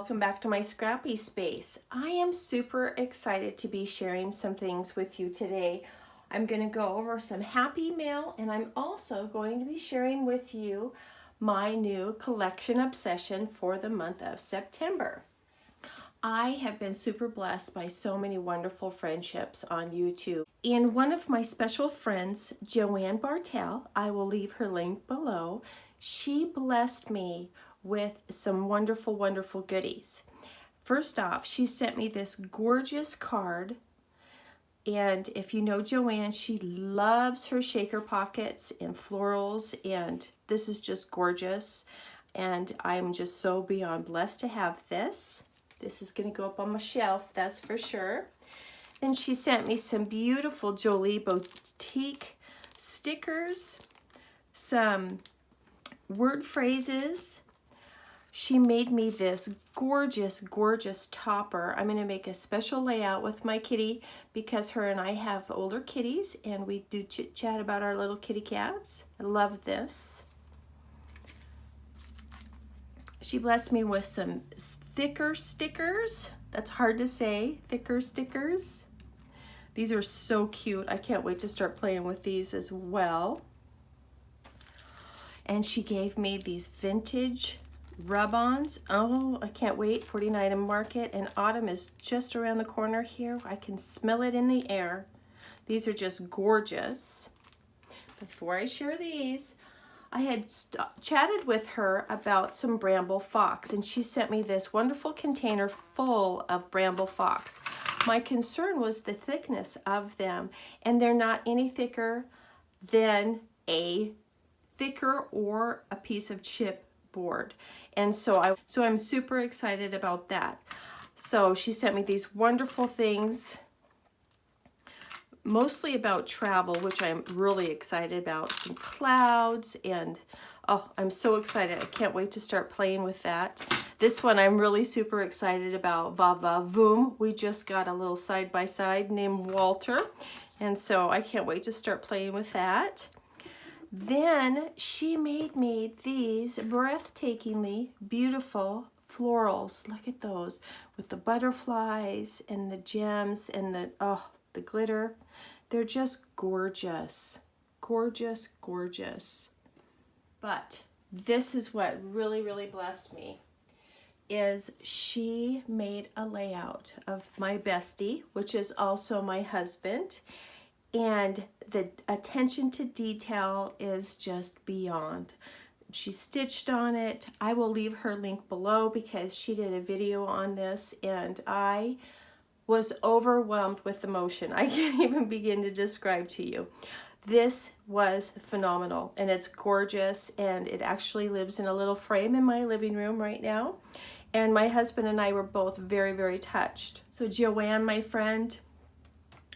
welcome back to my scrappy space. I am super excited to be sharing some things with you today. I'm going to go over some happy mail, and I'm also going to be sharing with you my new collection obsession for the month of September. I have been super blessed by so many wonderful friendships on YouTube. And one of my special friends, Joanne Bartell, I will leave her link below, she blessed me with some wonderful, wonderful goodies. First off, she sent me this gorgeous card. And if you know Joanne, she loves her shaker pockets and florals, and this is just gorgeous. And I'm just so beyond blessed to have this. This is going to go up on my shelf, that's for sure. Then she sent me some beautiful Jolie Boutique stickers, some word phrases. She made me this gorgeous, gorgeous topper. I'm going to make a special layout with my kitty because her and I have older kitties and we do chit chat about our little kitty cats. I love this. She blessed me with some thicker stickers. That's hard to say, thicker stickers. These are so cute. I can't wait to start playing with these as well. And she gave me these vintage rub-ons. Oh, I can't wait. 49 and Market, and autumn is just around the corner here. I can smell it in the air. These are just gorgeous. Before I share these, I had chatted with her about some bramble fox, and she sent me this wonderful container full of bramble fox. My concern was the thickness of them, and they're not any thicker than a thicker or a piece of chipboard. And so I'm super excited about that. So she sent me these wonderful things, mostly about travel, which I'm really excited about. Some clouds, and oh, I'm so excited. I can't wait to start playing with that. This one I'm really super excited about, Va Va Voom. We just got a little side-by-side named Walter, and so I can't wait to start playing with that. Then she made me these breathtakingly beautiful florals. Look at those with the butterflies and the gems and the glitter. They're just gorgeous, gorgeous, gorgeous. But this is what really, really blessed me, is she made a layout of my bestie, which is also my husband. And the attention to detail is just beyond. She stitched on it. I will leave her link below because she did a video on this, and I was overwhelmed with emotion. I can't even begin to describe to you. This was phenomenal, and it's gorgeous, and it actually lives in a little frame in my living room right now. And my husband and I were both very, very touched. So Joanne, my friend,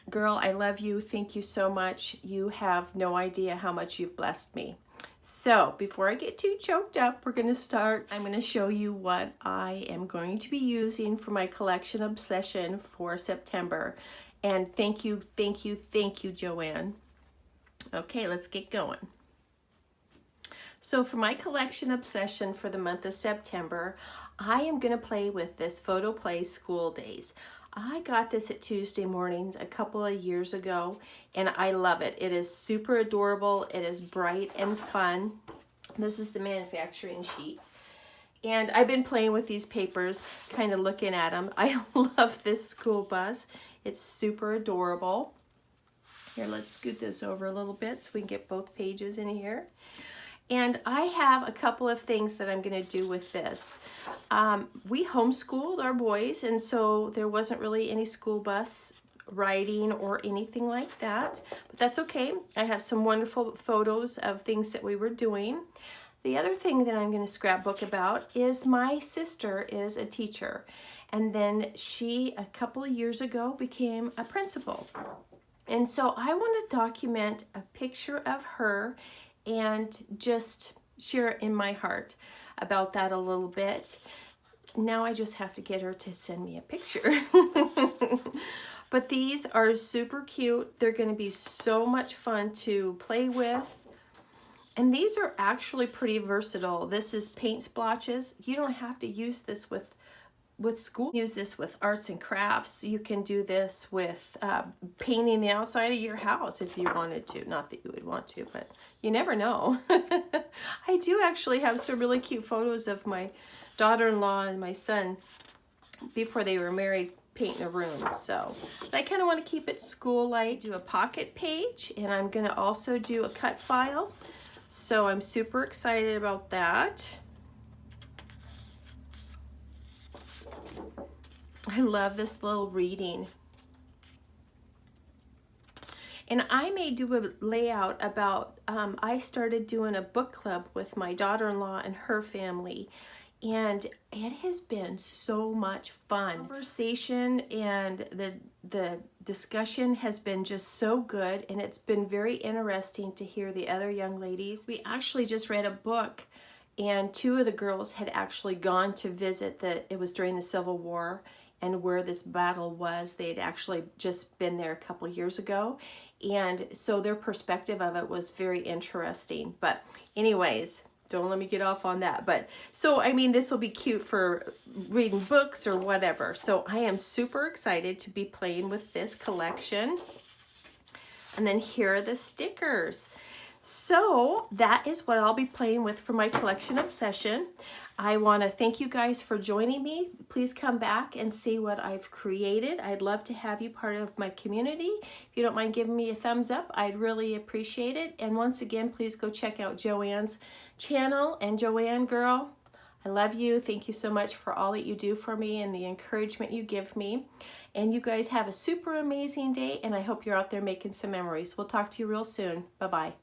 girl, I love you. Thank you so much. You have no idea how much you've blessed me. So before I get too choked up, we're going to start. I'm going to show you what I am going to be using for my collection obsession for September. And thank you, thank you, thank you, Joanne. Okay, let's get going. So for my collection obsession for the month of September, I am going to play with this Photo Play School Days. I got this at Tuesday mornings a couple of years ago, and I love it. It is super adorable. It is bright and fun. This is the manufacturing sheet. And I've been playing with these papers, kind of looking at them. I love this school bus. It's super adorable. Here, let's scoot this over a little bit so we can get both pages in here. And I have a couple of things that I'm going to do with this. We homeschooled our boys, and so there wasn't really any school bus riding or anything like that. But that's okay. I have some wonderful photos of things that we were doing. The other thing that I'm going to scrapbook about is my sister is a teacher. And then she, a couple of years ago, became a principal. And so I want to document a picture of her and just share in my heart about that a little bit. Now I just have to get her to send me a picture. But these are super cute. They're going to be so much fun to play with. And these are actually pretty versatile. This is paint splotches. You don't have to use this with with school. Use this with arts and crafts. You can do this with painting the outside of your house if you wanted to. Not that you would want to, but you never know. I do actually have some really cute photos of my daughter-in-law and my son before they were married, painting a room. So, but I kind of want to keep it school-like. Do a pocket page, and I'm going to also do a cut file. So I'm super excited about that. I love this little reading. And I may do a layout about, I started doing a book club with my daughter-in-law and her family. And it has been so much fun. Conversation and the discussion has been just so good, and it's been very interesting to hear the other young ladies. We actually just read a book, and 2 of the girls had actually gone to visit it was during the Civil War, and where this battle was. They had actually just been there a couple years ago, and so their perspective of it was very interesting. But anyways, don't let me get off on that. But so, I mean, this will be cute for reading books or whatever. So I am super excited to be playing with this collection. And then here are the stickers. So that is what I'll be playing with for my collection obsession. I want to thank you guys for joining me. Please come back and see what I've created. I'd love to have you part of my community. If you don't mind giving me a thumbs up, I'd really appreciate it. And once again, please go check out Joanne's channel. And Joanne girl, I love you. Thank you so much for all that you do for me and the encouragement you give me. And you guys have a super amazing day, and I hope you're out there making some memories. We'll talk to you real soon. Bye-bye.